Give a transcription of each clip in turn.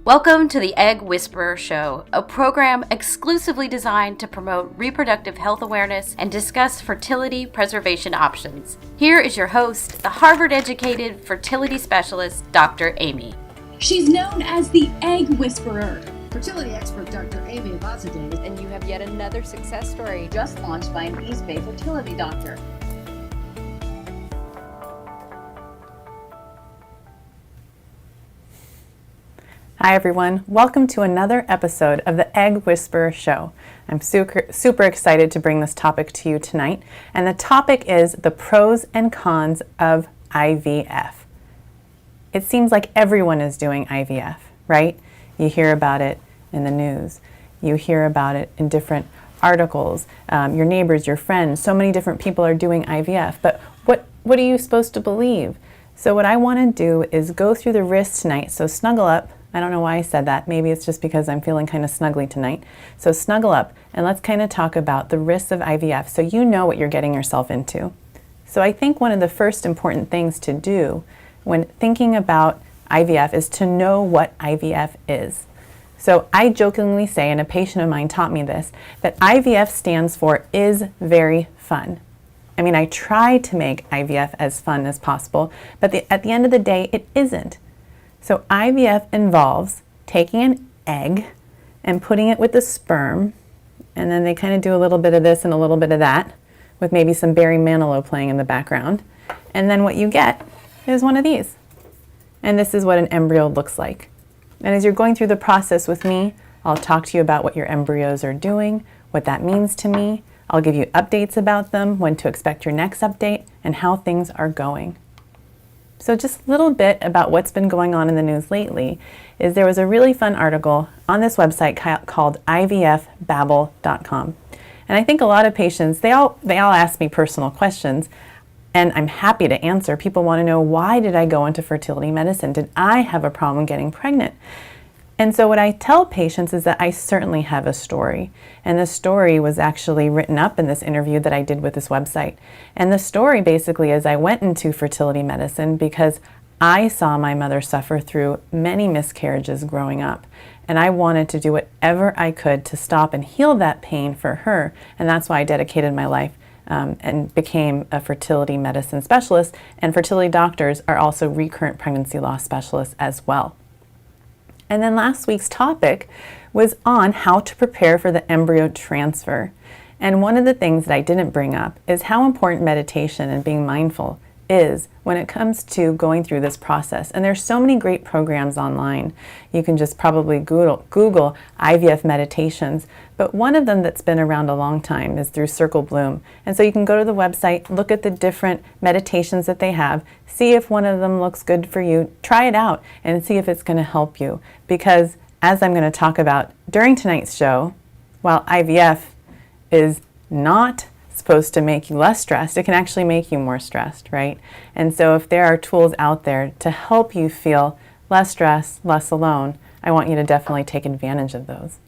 Welcome to the Egg Whisperer Show, a program exclusively designed to promote reproductive health awareness and discuss fertility preservation options. Here is your host, the Harvard-educated fertility specialist, Dr. Aimee. She's known as the Egg Whisperer. Fertility expert Dr. Aimee Eyvazzadeh. And you have yet another success story Just launched by an East Bay fertility doctor. Hi everyone, welcome to another episode of the Egg Whisperer Show. I'm super excited to bring this topic to you tonight, and the topic is the pros and cons of IVF. It seems like everyone is doing IVF, right? You hear about it in the news, you hear about it in different articles, your neighbors, your friends, so many different people are doing IVF, but what are you supposed to believe? So what I want to do is go through the risks tonight, so snuggle up. I don't know why I said that. Maybe it's just because I'm feeling kind of snuggly tonight. So snuggle up and let's kind of talk about the risks of IVF so you know what you're getting yourself into. So I think one of the first important things to do when thinking about IVF is to know what IVF is. So I jokingly say, and a patient of mine taught me this, that IVF stands for is very fun. I mean, I try to make IVF as fun as possible, but at the end of the day, it isn't. So IVF involves taking an egg and putting it with the sperm, and then they kind of do a little bit of this and a little bit of that, with maybe some Barry Manilow playing in the background. And then what you get is one of these. And this is what an embryo looks like. And as you're going through the process with me, I'll talk to you about what your embryos are doing, what that means to me. I'll give you updates about them, when to expect your next update, and how things are going. So just a little bit about what's been going on in the news lately is there was a really fun article on this website called IVFBabble.com. And I think a lot of patients, they all ask me personal questions, and I'm happy to answer. People want to know, why did I go into fertility medicine? Did I have a problem getting pregnant? And so what I tell patients is that I certainly have a story. And the story was actually written up in this interview that I did with this website. And the story basically is I went into fertility medicine because I saw my mother suffer through many miscarriages growing up. And I wanted to do whatever I could to stop and heal that pain for her. And that's why I dedicated my life and became a fertility medicine specialist. And fertility doctors are also recurrent pregnancy loss specialists as well. And then last week's topic was on how to prepare for the embryo transfer. And one of the things that I didn't bring up is how important meditation and being mindful is when it comes to going through this process. And there's so many great programs online. You can just probably Google IVF meditations. But one of them that's been around a long time is through Circle Bloom. And so you can go to the website, look at the different meditations that they have, see if one of them looks good for you, try it out and see if it's going to help you. Because as I'm going to talk about during tonight's show, while IVF is not supposed to make you less stressed, it can actually make you more stressed, right? And so if there are tools out there to help you feel less stressed, less alone, I want you to definitely take advantage of those.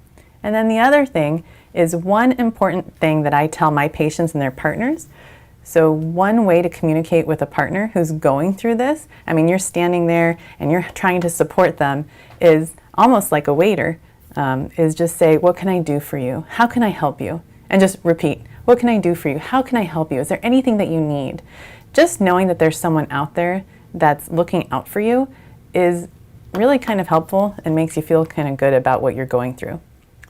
And then the other thing is one important thing that I tell my patients and their partners. So one way to communicate with a partner who's going through this, I mean, you're standing there and you're trying to support them, is almost like a waiter, is just say, what can I do for you? How can I help you? And just repeat, what can I do for you? How can I help you? Is there anything that you need? Just knowing that there's someone out there that's looking out for you is really kind of helpful and makes you feel kind of good about what you're going through.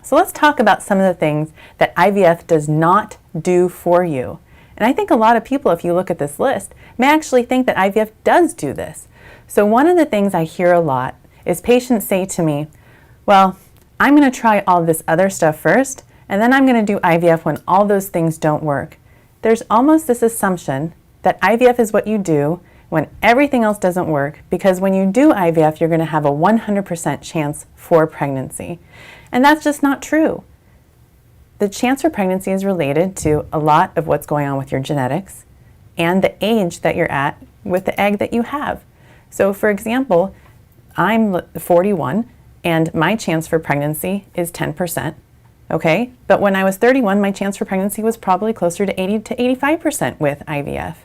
So let's talk about some of the things that IVF does not do for you. And I think a lot of people, if you look at this list, may actually think that IVF does do this. So one of the things I hear a lot is patients say to me, well, I'm going to try all this other stuff first, and then I'm going to do IVF when all those things don't work. There's almost this assumption that IVF is what you do when everything else doesn't work, because when you do IVF, you're going to have a 100% chance for pregnancy. And that's just not true. The chance for pregnancy is related to a lot of what's going on with your genetics and the age that you're at with the egg that you have. So for example, I'm 41 and my chance for pregnancy is 10%. Okay, but when I was 31, my chance for pregnancy was probably closer to 80 to 85% with IVF.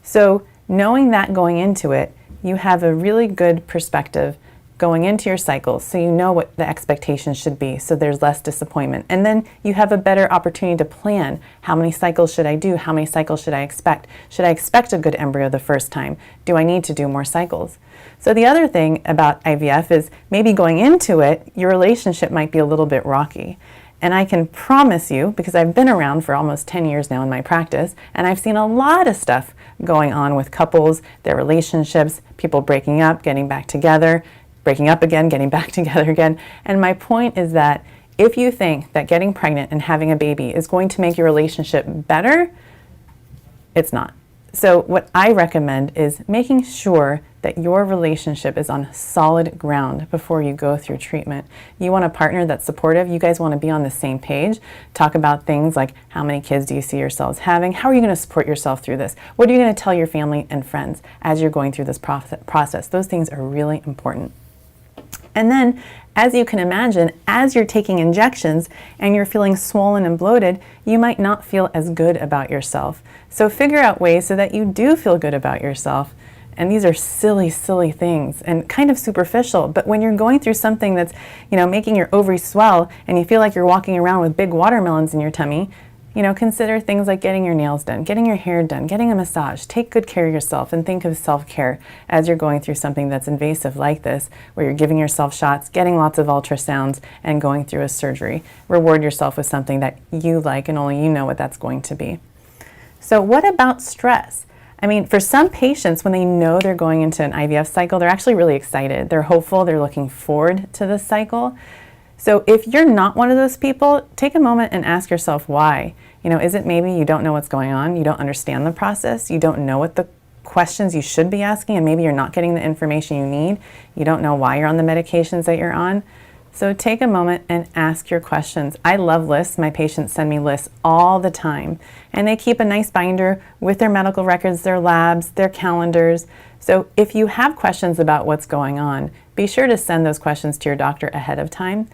So knowing that going into it, you have a really good perspective going into your cycle, so you know what the expectations should be, so there's less disappointment. And then you have a better opportunity to plan. How many cycles should I do? How many cycles should I expect? Should I expect a good embryo the first time? Do I need to do more cycles? So the other thing about IVF is maybe going into it, your relationship might be a little bit rocky. And I can promise you, because I've been around for almost 10 years now in my practice, and I've seen a lot of stuff going on with couples, their relationships, people breaking up, getting back together, breaking up again, getting back together again. And my point is that if you think that getting pregnant and having a baby is going to make your relationship better, it's not. So what I recommend is making sure that your relationship is on solid ground before you go through treatment. You want a partner that's supportive. You guys want to be on the same page. Talk about things like, how many kids do you see yourselves having? How are you going to support yourself through this? What are you going to tell your family and friends as you're going through this process? Those things are really important. And then, as you can imagine, as you're taking injections and you're feeling swollen and bloated, you might not feel as good about yourself. So figure out ways so that you do feel good about yourself. And these are silly, silly things and kind of superficial. But when you're going through something that's, making your ovaries swell and you feel like you're walking around with big watermelons in your tummy, consider things like getting your nails done, getting your hair done, getting a massage. Take good care of yourself and think of self-care as you're going through something that's invasive like this, where you're giving yourself shots, getting lots of ultrasounds, and going through a surgery. Reward yourself with something that you like and only you know what that's going to be. So what about stress? I mean, for some patients, when they know they're going into an IVF cycle, they're actually really excited. They're hopeful. They're looking forward to this cycle. So if you're not one of those people, take a moment and ask yourself why. Is it maybe you don't know what's going on? You don't understand the process? You don't know what the questions you should be asking, and maybe you're not getting the information you need? You don't know why you're on the medications that you're on? So take a moment and ask your questions. I love lists. My patients send me lists all the time. And they keep a nice binder with their medical records, their labs, their calendars. So if you have questions about what's going on, be sure to send those questions to your doctor ahead of time.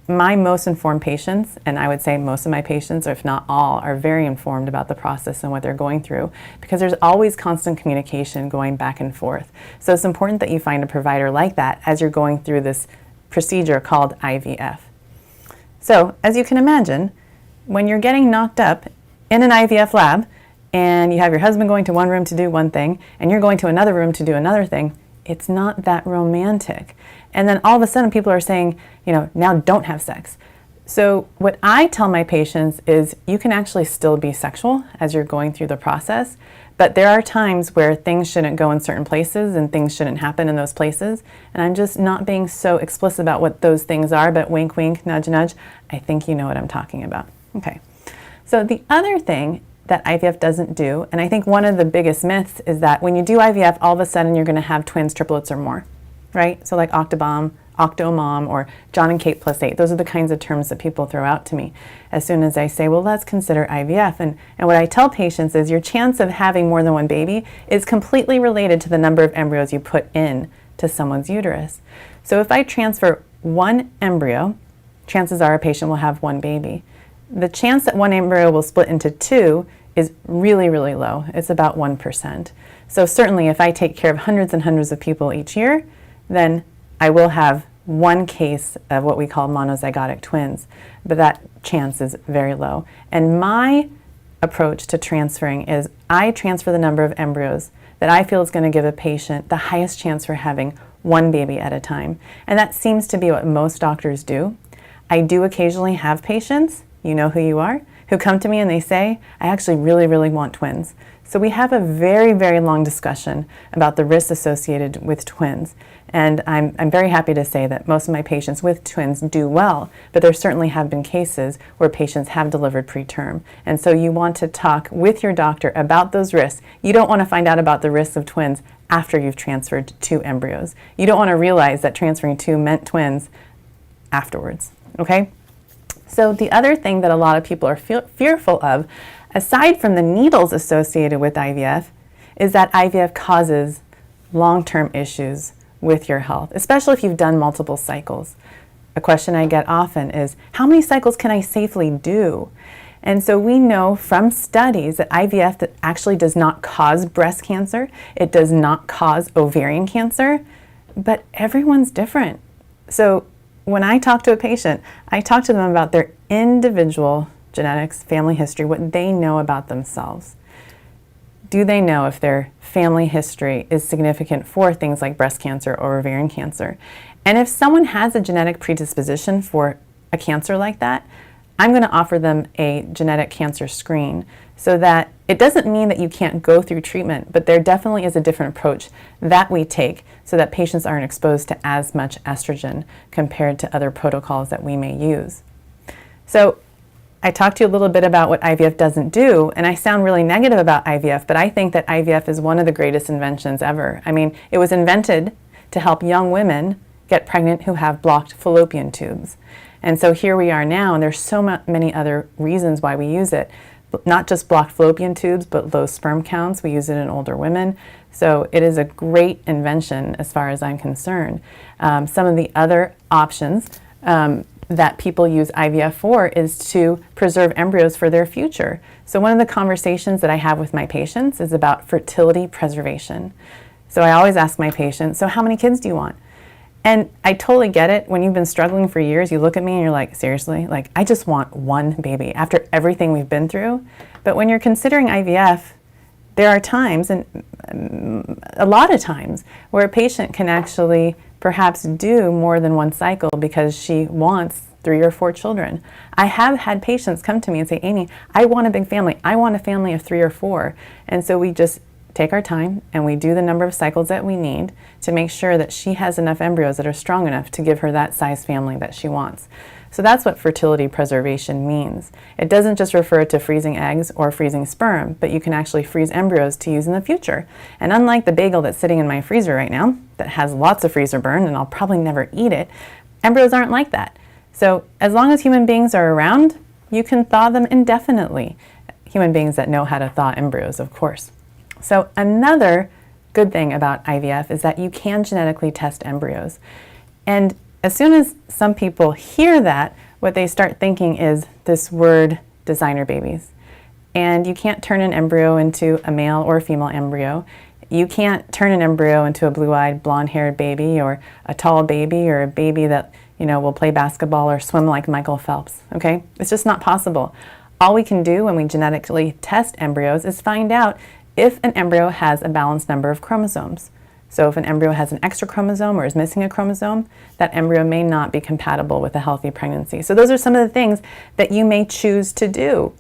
My most informed patients, and I would say most of my patients, or if not all, are very informed about the process and what they're going through, because there's always constant communication going back and forth. So it's important that you find a provider like that as you're going through this procedure called IVF. So, as you can imagine, when you're getting knocked up in an IVF lab and you have your husband going to one room to do one thing and you're going to another room to do another thing, it's not that romantic. And then all of a sudden people are saying, now don't have sex. So what I tell my patients is you can actually still be sexual as you're going through the process, but there are times where things shouldn't go in certain places and things shouldn't happen in those places. And I'm just not being so explicit about what those things are, but wink, wink, nudge, nudge. I think you know what I'm talking about. Okay. So the other thing that IVF doesn't do, and I think one of the biggest myths is that when you do IVF, all of a sudden you're going to have twins, triplets, or more, right? So like Octomom, or John and Kate +8. Those are the kinds of terms that people throw out to me as soon as I say, well, let's consider IVF. And what I tell patients is your chance of having more than one baby is completely related to the number of embryos you put in to someone's uterus. So if I transfer one embryo, chances are a patient will have one baby. The chance that one embryo will split into two is really, really low. It's about 1%. So certainly if I take care of hundreds and hundreds of people each year, then I will have one case of what we call monozygotic twins, but that chance is very low. And my approach to transferring is I transfer the number of embryos that I feel is going to give a patient the highest chance for having one baby at a time. And that seems to be what most doctors do. I do occasionally have patients, you know who you are, who come to me and they say, I actually really, really want twins. So we have a very, very long discussion about the risks associated with twins. And I'm very happy to say that most of my patients with twins do well, but there certainly have been cases where patients have delivered preterm. And so you want to talk with your doctor about those risks. You don't want to find out about the risks of twins after you've transferred two embryos. You don't want to realize that transferring two meant twins afterwards, okay? So the other thing that a lot of people are fearful of, aside from the needles associated with IVF, is that IVF causes long-term issues with your health, especially if you've done multiple cycles. A question I get often is, how many cycles can I safely do? And so we know from studies that IVF that actually does not cause breast cancer, it does not cause ovarian cancer, but everyone's different. So when I talk to a patient, I talk to them about their individual genetics, family history, what they know about themselves. Do they know if their family history is significant for things like breast cancer or ovarian cancer? And if someone has a genetic predisposition for a cancer like that, I'm going to offer them a genetic cancer screen, so that it doesn't mean that you can't go through treatment, but there definitely is a different approach that we take so that patients aren't exposed to as much estrogen compared to other protocols that we may use. So I talked to you a little bit about what IVF doesn't do, and I sound really negative about IVF, but I think that IVF is one of the greatest inventions ever. I mean, it was invented to help young women get pregnant who have blocked fallopian tubes. And so here we are now, and there's so many other reasons why we use it. Not just blocked fallopian tubes, but low sperm counts. We use it in older women. So it is a great invention as far as I'm concerned. Some of the other options that people use IVF for is to preserve embryos for their future. So one of the conversations that I have with my patients is about fertility preservation. So I always ask my patients, so how many kids do you want? And I totally get it. When you've been struggling for years, you look at me and you're like, seriously? Like, I just want one baby after everything we've been through. But when you're considering IVF, there are times, and a lot of times, where a patient can actually perhaps do more than one cycle because she wants 3 or 4 children. I have had patients come to me and say, Aimee, I want a big family. I want a family of 3 or 4. And so we just take our time and we do the number of cycles that we need to make sure that she has enough embryos that are strong enough to give her that size family that she wants. So that's what fertility preservation means. It doesn't just refer to freezing eggs or freezing sperm, but you can actually freeze embryos to use in the future. And unlike the bagel that's sitting in my freezer right now, that has lots of freezer burn and I'll probably never eat it, embryos aren't like that. So as long as human beings are around, you can thaw them indefinitely. Human beings that know how to thaw embryos, of course. So another good thing about IVF is that you can genetically test embryos. And as soon as some people hear that, what they start thinking is this word designer babies. And you can't turn an embryo into a male or a female embryo. You can't turn an embryo into a blue-eyed, blonde-haired baby or a tall baby or a baby that, will play basketball or swim like Michael Phelps, okay? It's just not possible. All we can do when we genetically test embryos is find out if an embryo has a balanced number of chromosomes. So if an embryo has an extra chromosome or is missing a chromosome, that embryo may not be compatible with a healthy pregnancy. So those are some of the things that you may choose to do.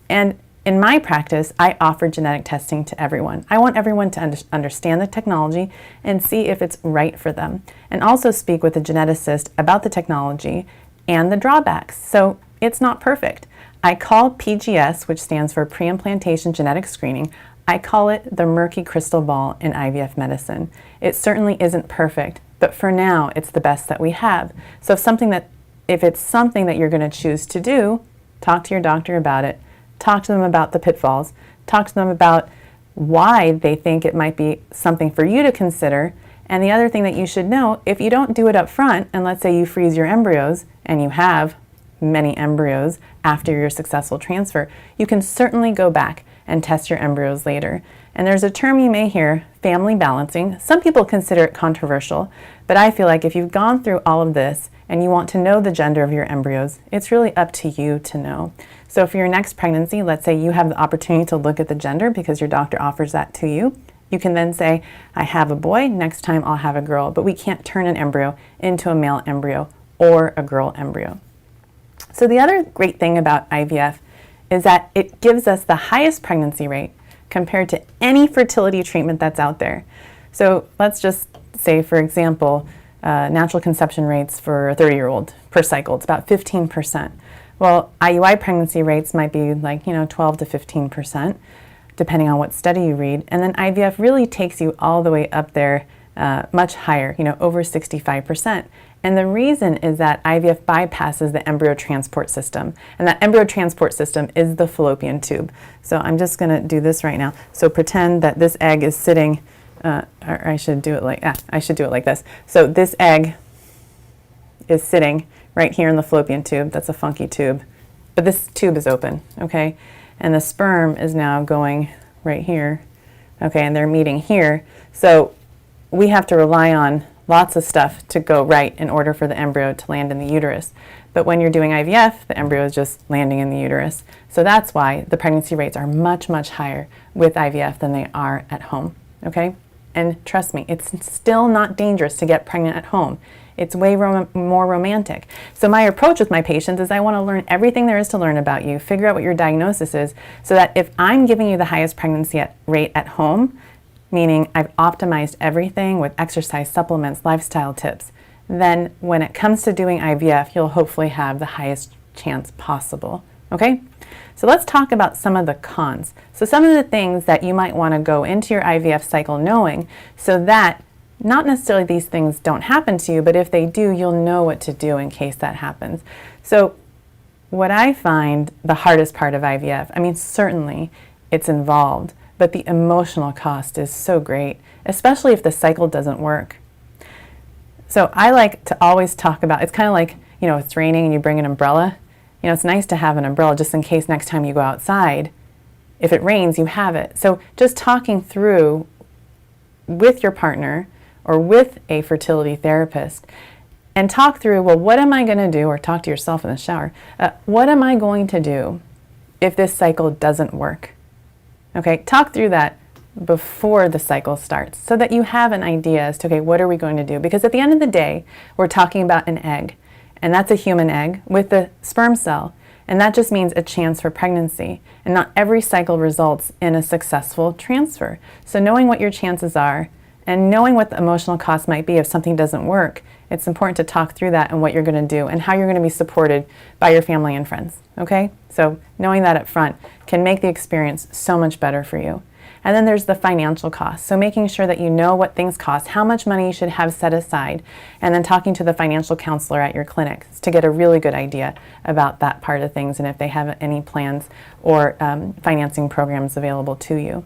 And in my practice, I offer genetic testing to everyone. I want everyone to understand the technology and see if it's right for them, and also speak with a geneticist about the technology and the drawbacks. So it's not perfect. I call PGS, which stands for Preimplantation Genetic Screening, I call it the murky crystal ball in IVF medicine. It certainly isn't perfect, but for now, it's the best that we have. So if it's something that you're going to choose to do, talk to your doctor about it. Talk to them about the pitfalls. Talk to them about why they think it might be something for you to consider. And the other thing that you should know, if you don't do it up front, and let's say you freeze your embryos, and you have many embryos after your successful transfer, you can certainly go back and test your embryos later. And there's a term you may hear, family balancing. Some people consider it controversial, but I feel like if you've gone through all of this and you want to know the gender of your embryos, it's really up to you to know. So for your next pregnancy, let's say you have the opportunity to look at the gender because your doctor offers that to you. You can then say, I have a boy, next time I'll have a girl, but we can't turn an embryo into a male embryo or a girl embryo. So the other great thing about IVF is that it gives us the highest pregnancy rate compared to any fertility treatment that's out there. So let's just say, for example, natural conception rates for a 30-year-old per cycle, it's about 15%. Well, IUI pregnancy rates might be like, 12 to 15%, depending on what study you read. And then IVF really takes you all the way up there, much higher, over 65%. And the reason is that IVF bypasses the embryo transport system. And that embryo transport system is the fallopian tube. So I'm just going to do this right now. So pretend that this egg is sitting, or I should do it like this. So this egg is sitting right here in the fallopian tube. That's a funky tube. But this tube is open, okay? And the sperm is now going right here, okay? And they're meeting here. So we have to rely on lots of stuff to go right in order for the embryo to land in the uterus. But when you're doing IVF, the embryo is just landing in the uterus. So that's why the pregnancy rates are much, much higher with IVF than they are at home, okay? And trust me, it's still not dangerous to get pregnant at home. It's way more romantic. So my approach with my patients is I want to learn everything there is to learn about you, figure out what your diagnosis is, so that if I'm giving you the highest pregnancy rate at home, meaning I've optimized everything with exercise, supplements, lifestyle tips, then when it comes to doing IVF, you'll hopefully have the highest chance possible, okay? So let's talk about some of the cons. So some of the things that you might want to go into your IVF cycle knowing, so that not necessarily these things don't happen to you, but if they do, you'll know what to do in case that happens. So what I find the hardest part of IVF, I mean, certainly it's involved, but the emotional cost is so great, especially if the cycle doesn't work. So I like to always talk about, it's kind of like, you know, it's raining and you bring an umbrella. You know, it's nice to have an umbrella just in case next time you go outside, if it rains, you have it. So just talking through with your partner or with a fertility therapist and talk through, well, what am I going to do, or talk to yourself in the shower, what am I going to do if this cycle doesn't work? Okay, talk through that before the cycle starts so that you have an idea as to, okay, what are we going to do? Because at the end of the day, we're talking about an egg, and that's a human egg with the sperm cell, and that just means a chance for pregnancy, and not every cycle results in a successful transfer. So knowing what your chances are and knowing what the emotional cost might be if something doesn't work, it's important to talk through that and what you're going to do and how you're going to be supported by your family and friends, okay? So knowing that up front can make the experience so much better for you. And then there's the financial cost. So making sure that you know what things cost, how much money you should have set aside, and then talking to the financial counselor at your clinic to get a really good idea about that part of things and if they have any plans or financing programs available to you.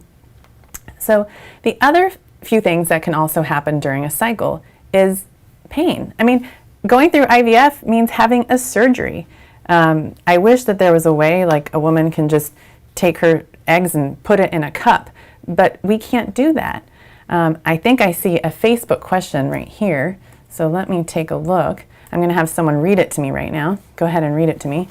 So the other few things that can also happen during a cycle is pain. I mean, going through IVF means having a surgery. I wish that there was a way like a woman can just take her eggs and put it in a cup, but we can't do that. I think I see a Facebook question right here, so let me take a look. I'm going to have someone read it to me right now. Go ahead and read it to me.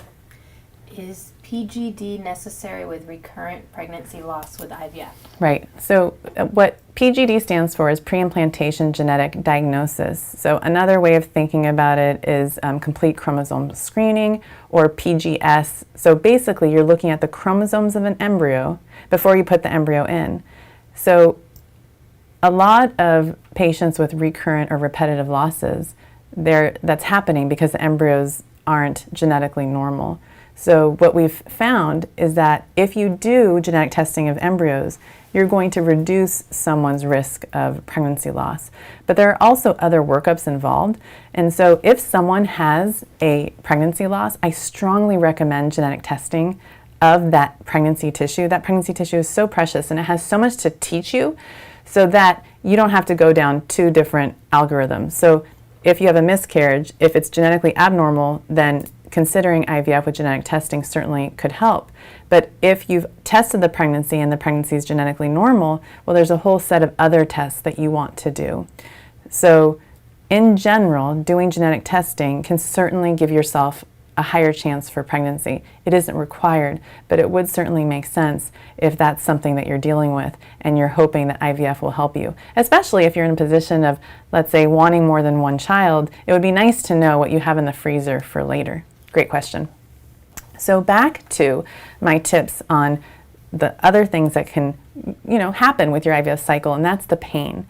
Is PGD necessary with recurrent pregnancy loss with IVF? Right. So what PGD stands for is pre-implantation genetic diagnosis. So another way of thinking about it is complete chromosome screening, or PGS. So basically you're looking at the chromosomes of an embryo before you put the embryo in. So a lot of patients with recurrent or repetitive losses, that's happening because the embryos aren't genetically normal. So what we've found is that if you do genetic testing of embryos, you're going to reduce someone's risk of pregnancy loss. But there are also other workups involved. And so if someone has a pregnancy loss, I strongly recommend genetic testing of that pregnancy tissue. That pregnancy tissue is so precious and it has so much to teach you, so that you don't have to go down two different algorithms. So if you have a miscarriage, if it's genetically abnormal, then considering IVF with genetic testing certainly could help. But if you've tested the pregnancy and the pregnancy is genetically normal, well, there's a whole set of other tests that you want to do. So in general, doing genetic testing can certainly give yourself a higher chance for pregnancy. It isn't required, but it would certainly make sense if that's something that you're dealing with and you're hoping that IVF will help you. Especially if you're in a position of, let's say, wanting more than one child, it would be nice to know what you have in the freezer for later. Great question. So back to my tips on the other things that can, happen with your IVF cycle, and that's the pain.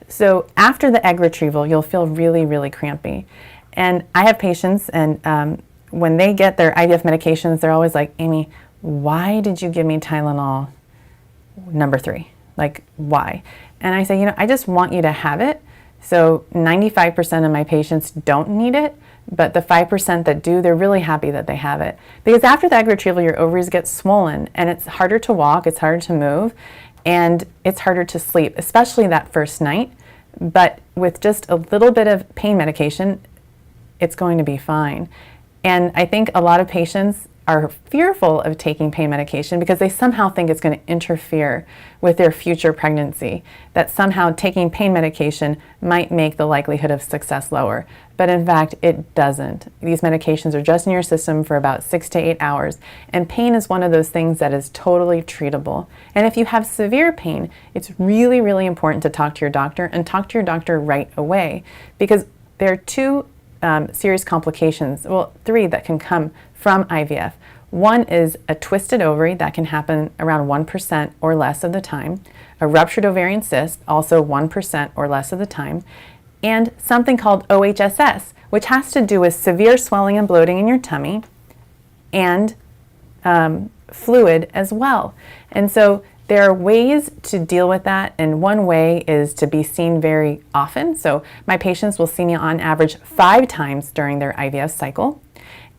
So after the egg retrieval, you'll feel really, really crampy. And I have patients, and when they get their IVF medications, they're always like, Aimee, why did you give me Tylenol number 3? Like, why? And I say, I just want you to have it. So 95% of my patients don't need it, but the 5% that do, they're really happy that they have it. Because after the egg retrieval, your ovaries get swollen, and it's harder to walk, it's harder to move, and it's harder to sleep, especially that first night. But with just a little bit of pain medication, it's going to be fine. And I think a lot of patients are fearful of taking pain medication because they somehow think it's going to interfere with their future pregnancy, that somehow taking pain medication might make the likelihood of success lower. But in fact, it doesn't. These medications are just in your system for about 6 to 8 hours, and pain is one of those things that is totally treatable. And if you have severe pain, it's really, really important to talk to your doctor, and talk to your doctor right away, because there are two serious complications, well, 3 that can come from IVF. One is a twisted ovary that can happen around 1% or less of the time, a ruptured ovarian cyst, also 1% or less of the time, and something called OHSS, which has to do with severe swelling and bloating in your tummy and fluid as well. And so there are ways to deal with that, and one way is to be seen very often. So my patients will see me on average 5 times during their IVF cycle.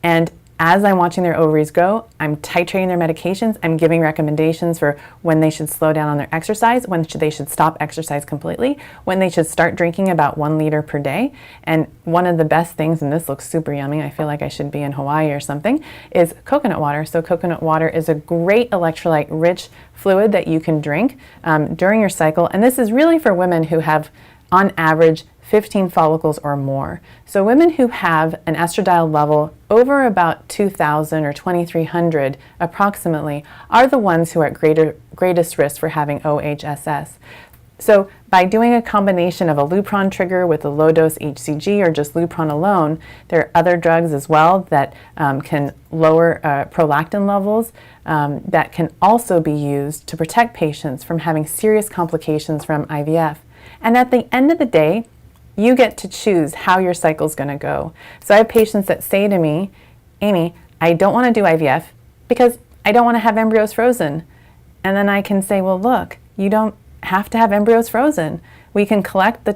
And as I'm watching their ovaries grow, I'm titrating their medications. I'm giving recommendations for when they should slow down on their exercise, when they should stop exercise completely, when they should start drinking about 1 liter per day. And one of the best things, and this looks super yummy, I feel like I should be in Hawaii or something, is coconut water. So coconut water is a great electrolyte-rich fluid that you can drink during your cycle. And this is really for women who have, on average, 15 follicles or more. So women who have an estradiol level over about 2,000 or 2,300 approximately are the ones who are at greatest risk for having OHSS. So by doing a combination of a Lupron trigger with a low-dose HCG or just Lupron alone, there are other drugs as well that can lower prolactin levels that can also be used to protect patients from having serious complications from IVF. And at the end of the day, you get to choose how your cycle's going to go. So I have patients that say to me, Aimee, I don't want to do IVF because I don't want to have embryos frozen. And then I can say, well, look, you don't have to have embryos frozen. We can collect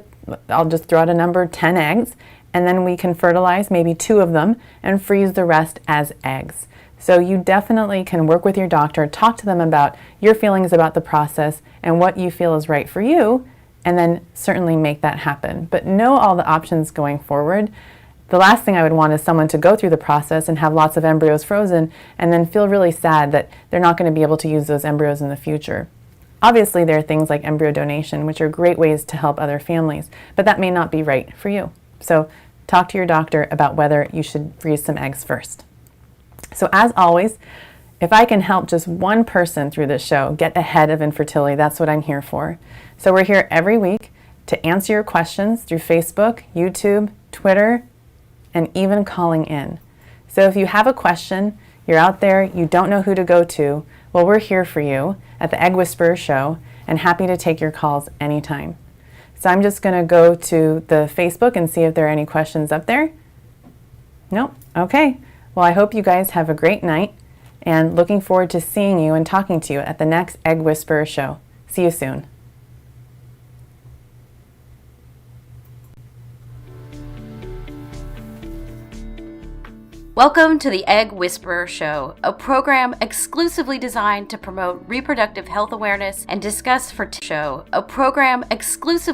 I'll just throw out a number, 10 eggs, and then we can fertilize maybe 2 of them and freeze the rest as eggs. So you definitely can work with your doctor, talk to them about your feelings about the process and what you feel is right for you, and then certainly make that happen. But know all the options going forward. The last thing I would want is someone to go through the process and have lots of embryos frozen and then feel really sad that they're not going to be able to use those embryos in the future. Obviously, there are things like embryo donation, which are great ways to help other families, but that may not be right for you. So talk to your doctor about whether you should freeze some eggs first. So as always, if I can help just one person through this show get ahead of infertility, that's what I'm here for. So we're here every week to answer your questions through Facebook, YouTube, Twitter, and even calling in. So if you have a question, you're out there, you don't know who to go to, well, we're here for you at the Egg Whisperer Show and happy to take your calls anytime. So I'm just going to go to the Facebook and see if there are any questions up there. Nope. Okay. Well, I hope you guys have a great night and looking forward to seeing you and talking to you at the next Egg Whisperer Show. See you soon. Welcome to the Egg Whisperer Show, a program exclusively designed to promote reproductive health awareness and discuss fertility.